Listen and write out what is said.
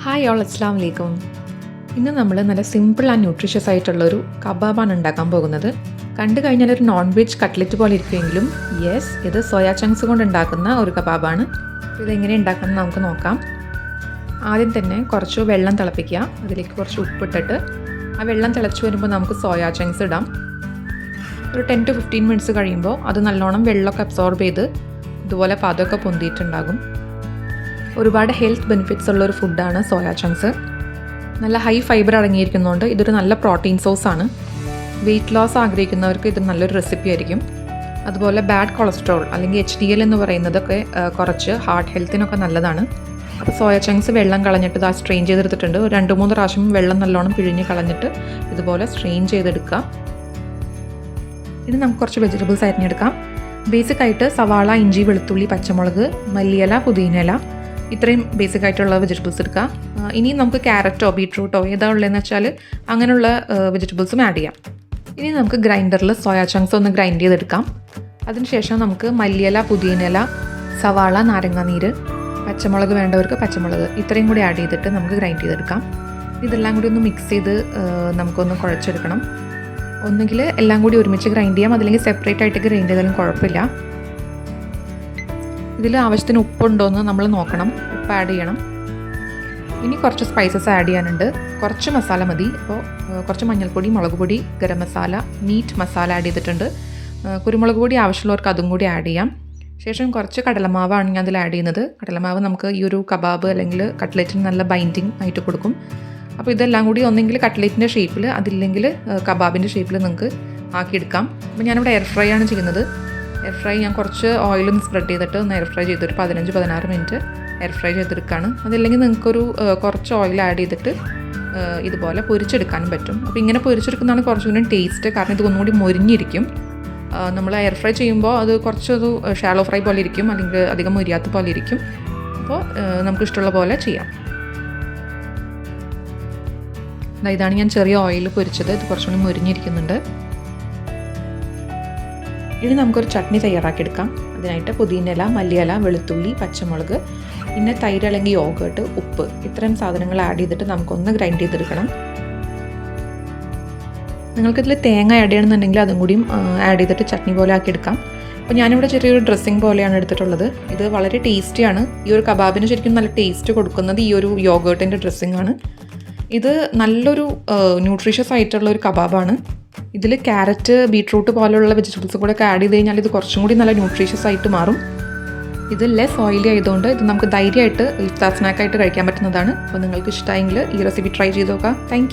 Hi all, അസ്സലാമു അലൈക്കും. ഇന്ന് നമ്മൾ നല്ല സിമ്പിൾ ആൻഡ് ന്യൂട്രീഷ്യസ് ആയിട്ടുള്ളൊരു കബാബാണ് ഉണ്ടാക്കാൻ പോകുന്നത്. കണ്ടു കഴിഞ്ഞാൽ ഒരു നോൺ വെജ് കട്ട്ലറ്റ് പോലെ ഇരിക്കുമെങ്കിലും യെസ്, ഇത് സോയാ ചങ്ക്സ് കൊണ്ട് ഉണ്ടാക്കുന്ന ഒരു കബാബാണ്. ഇതെങ്ങനെ ഉണ്ടാക്കാമെന്ന് നമുക്ക് നോക്കാം. ആദ്യം തന്നെ കുറച്ച് വെള്ളം തിളപ്പിക്കുക. അതിലേക്ക് കുറച്ച് ഉപ്പിട്ടിട്ട് ആ വെള്ളം തിളച്ച് വരുമ്പോൾ നമുക്ക് സോയാ ചങ്ക്സ് ഇടാം. ഒരു 10 to 15 മിനിറ്റ്സ് കഴിയുമ്പോൾ അത് നല്ലോണം വെള്ളമൊക്കെ അബ്സോർബ് ചെയ്ത് ഇതുപോലെ പദമൊക്കെ പൊന്തിയിട്ടുണ്ടാകും. ഒരുപാട് ഹെൽത്ത് ബെനിഫിറ്റ്സ് ഉള്ളൊരു ഫുഡാണ് സോയാ ചങ്ക്സ്. നല്ല ഹൈ ഫൈബർ അടങ്ങിയിരിക്കുന്നതുകൊണ്ട് ഇതൊരു നല്ല പ്രോട്ടീൻ സോഴ്സാണ്. വെയിറ്റ് ലോസ് ആഗ്രഹിക്കുന്നവർക്ക് ഇത് നല്ലൊരു റെസിപ്പി ആയിരിക്കും. അതുപോലെ ബാഡ് കൊളസ്ട്രോൾ അല്ലെങ്കിൽ HDL എന്ന് പറയുന്നതൊക്കെ കുറച്ച് ഹാർട്ട് ഹെൽത്തിനൊക്കെ നല്ലതാണ്. അപ്പോൾ സോയാ ചങ്ക്സ് വെള്ളം കളഞ്ഞിട്ട് ഇത് സ്ട്രെയിൻ ചെയ്തെടുത്തിട്ടുണ്ട്. ഒരു 2-3 പ്രാവശ്യം വെള്ളം നല്ലോണം പിഴിഞ്ഞ് കളഞ്ഞിട്ട് ഇതുപോലെ സ്ട്രെയിൻ ചെയ്തെടുക്കുക. ഇനി നമുക്ക് കുറച്ച് വെജിറ്റബിൾസ് അരിഞ്ഞെടുക്കാം. ബേസിക്കായിട്ട് സവാള, ഇഞ്ചി, വെളുത്തുള്ളി, പച്ചമുളക്, മല്ലിയില, പുതിനയില, ഇത്രയും ബേസിക് ആയിട്ടുള്ള വെജിറ്റബിൾസ് എടുക്കുക. ഇനി നമുക്ക് ക്യാരറ്റോ ബീട്രൂട്ടോ ഏതാ ഉള്ളതെന്ന് വെച്ചാൽ അങ്ങനെയുള്ള വെജിറ്റബിൾസും ആഡ് ചെയ്യാം. ഇനി നമുക്ക് ഗ്രൈൻഡറിൽ സോയാ ചങ്ക്സ് ഒന്ന് ഗ്രൈൻഡ് ചെയ്തെടുക്കാം. അതിനുശേഷം നമുക്ക് മല്ലിയില, പുതിനയില, സവാള, നാരങ്ങാനീര്, പച്ചമുളക് വേണ്ടവർക്ക് പച്ചമുളക് ഇത്രയും കൂടി ആഡ് ചെയ്തിട്ട് നമുക്ക് ഗ്രൈൻഡ് ചെയ്തെടുക്കാം. ഇതെല്ലാം കൂടി ഒന്ന് മിക്സ് ചെയ്ത് നമുക്കൊന്ന് കുഴച്ചെടുക്കണം. ഒന്നുകിൽ എല്ലാം കൂടി ഒരുമിച്ച് ഗ്രൈൻഡ് ചെയ്യാം, അതല്ലെങ്കിൽ സെപ്പറേറ്റ് ആയിട്ട് ഗ്രൈൻഡ് ചെയ്താലും കുഴപ്പമില്ല. ഇതിൽ ആവശ്യത്തിന് ഉപ്പുണ്ടോയെന്ന് നമ്മൾ നോക്കണം. ഉപ്പ് ആഡ് ചെയ്യണം. ഇനി കുറച്ച് സ്പൈസസ് ആഡ് ചെയ്യാനുണ്ട്. കുറച്ച് മസാല മതി. അപ്പോൾ കുറച്ച് മഞ്ഞൾപ്പൊടി, മുളക് പൊടി, ഗരം മസാല, മീറ്റ് മസാല ആഡ് ചെയ്തിട്ടുണ്ട്. കുരുമുളക് പൊടി ആവശ്യമുള്ളവർക്ക് അതും കൂടി ആഡ് ചെയ്യാം. ശേഷം കുറച്ച് കടലമാവാണ് ഞാൻ അതിൽ ആഡ് ചെയ്യുന്നത്. കടലമാവ് നമുക്ക് ഈ ഒരു കബാബ് അല്ലെങ്കിൽ കട്ട്ലറ്റിന് നല്ല ബൈൻഡിങ് ആയിട്ട് കൊടുക്കും. അപ്പോൾ ഇതെല്ലാം കൂടി ഒന്നെങ്കിൽ കട്ട്ലറ്റിൻ്റെ ഷേപ്പിൽ, അതില്ലെങ്കിൽ കബാബിൻ്റെ ഷേപ്പിൽ നിങ്ങൾക്ക് ആക്കിയെടുക്കാം. അപ്പോൾ ഞാനിവിടെ എയർ ഫ്രൈ ആണ് ചെയ്യുന്നത്. എയർ ഫ്രൈ ഞാൻ കുറച്ച് ഓയിലൊന്ന് സ്പ്രെഡ് ചെയ്തിട്ട് ഒന്ന് എയർ ഫ്രൈ ചെയ്തൊരു 15-16 മിനിറ്റ് എയർ ഫ്രൈ ചെയ്തെടുക്കുകയാണ്. അതല്ലെങ്കിൽ നിങ്ങൾക്കൊരു കുറച്ച് ഓയിൽ ആഡ് ചെയ്തിട്ട് ഇതുപോലെ പൊരിച്ചെടുക്കാനും പറ്റും. അപ്പോൾ ഇങ്ങനെ പൊരിച്ചെടുക്കുന്നതാണ് കുറച്ചുകൂടി ടേസ്റ്റ്. കാരണം ഇത് ഒന്നുകൂടി മൊരിഞ്ഞിരിക്കും. നമ്മൾ എയർ ഫ്രൈ ചെയ്യുമ്പോൾ അത് കുറച്ചൊരു ഷാലോ ഫ്രൈ പോലെ ഇരിക്കും, അല്ലെങ്കിൽ അധികം മൊരിയാത്ത പോലെ ഇരിക്കും. അപ്പോൾ നമുക്കിഷ്ടമുള്ള പോലെ ചെയ്യാം. ഇതാണ് ഞാൻ ചെറിയ ഓയിൽ പൊരിച്ചത്. ഇത് കുറച്ചുകൂടി മൊരിഞ്ഞിരിക്കുന്നുണ്ട്. ഇനി നമുക്കൊരു ചട്നി തയ്യാറാക്കിയെടുക്കാം. അതിനായിട്ട് പുതിനയില, മല്ലിയില, വെളുത്തുള്ളി, പച്ചമുളക്, പിന്നെ തൈര് അല്ലെങ്കിൽ യോഗേർട്ട്, ഉപ്പ്, ഇത്രയും സാധനങ്ങൾ ആഡ് ചെയ്തിട്ട് നമുക്കൊന്ന് ഗ്രൈൻഡ് ചെയ്തെടുക്കണം. നിങ്ങൾക്കിതിൽ തേങ്ങ ആഡ് ചെയ്യണമെന്നുണ്ടെങ്കിൽ അതും കൂടിയും ആഡ് ചെയ്തിട്ട് ചട്നി പോലെ ആക്കിയെടുക്കാം. അപ്പോൾ ഞാനിവിടെ ചെറിയൊരു ഡ്രസ്സിങ് പോലെയാണ് എടുത്തിട്ടുള്ളത്. ഇത് വളരെ ടേസ്റ്റിയാണ്. ഈ ഒരു കബാബിന് ശരിക്കും നല്ല ടേസ്റ്റ് കൊടുക്കുന്നത് ഈ ഒരു യോഗേർട്ടിൻ്റെ ഡ്രസ്സിങ് ആണ്. ഇത് നല്ലൊരു ന്യൂട്രീഷ്യസ് ആയിട്ടുള്ള ഒരു കബാബാണ്. ഇതിൽ ക്യാരറ്റ്, ബീട്രൂട്ട് പോലുള്ള വെജിറ്റബിൾസ് കൂടെ ഒക്കെ ആഡ് ചെയ്ത് കഴിഞ്ഞാൽ ഇത് കുറച്ചും കൂടി നല്ല ന്യൂട്രീഷ്യസ് ആയിട്ട് മാറും. ഇത് ലെസ് ഓയിലി ആയതുകൊണ്ട് ഇത് നമുക്ക് ധൈര്യമായിട്ട് ഇഫ്താർ സ്നാക്കായിട്ട് കഴിക്കാൻ പറ്റുന്നതാണ്. അപ്പോൾ നിങ്ങൾക്ക് ഇഷ്ടമായെങ്കിൽ ഈ റെസിപ്പി ട്രൈ ചെയ്ത് നോക്കാം. താങ്ക്